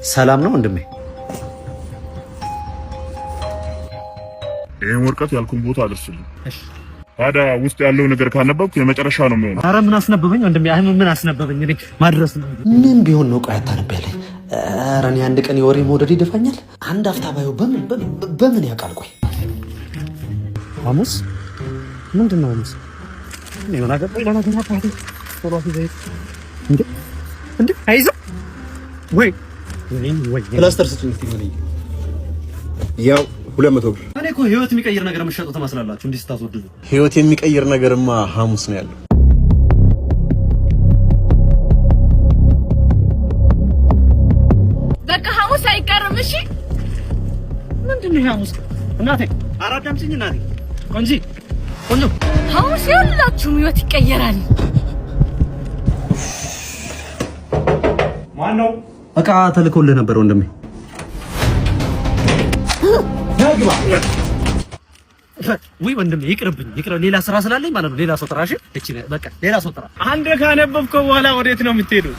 ሰላም ነው ወንድሜ? ይሄን ወርቀት ያልኩን ቦታ አድርስልኝ። እሺ ታዲያ ውስጥ ያለው ነገር ካነበብኩ የመጨረሻ ነው የሚሆነው። ኧረ ምን አስነበበኝ ወንድሜ? አይ ምን አስነበበኝ? እኔ ማድረስ ነው። ምን ቢሆን ነው? ቆይ አታነብልኝ። ኧረ እኔ አንድ ቀን የወሬ መውደድ ይደፋኛል። አንድ አፍታ ባየው በምን ያውቃል? ቆይ ሐሙስ ምንድን ነው ሐሙስ? እኔ ሆና ገባኝ ለነገር አባቴ ቶሎ ዘይት እንዴ አይዞህ ወይ ፕላስተር ስጡኝ እስቲ ምን ያው 200 ብር። እኔ እኮ ህይወት የሚቀይር ነገር የምትሸጡ ትመስላላችሁ እንዴ ስታስወድዱ። ህይወት የሚቀይር ነገርማ ሐሙስ ነው ያለው። በቃ ሐሙስ አይቀርም። እሺ ምንድን ነው ሐሙስ? እናቴ አራዳምጪኝ እናቴ ቆንጂ ቆንጆ ሐሙስ ሁላችሁም ህይወት ይቀየራል። ማን ነው? እቃ ተልኮልህ ነበር ወንድሜ። ነግባ ወይ ወንድሜ ይቅርብኝ፣ ሌላ ስራ ስላለኝ ማለት ነው። ሌላ ሰው ጥራሽ። እቺ በቃ ሌላ ሰው ጥራ። አንዴ ካነበብከው በኋላ ወዴት ነው የምትሄደው?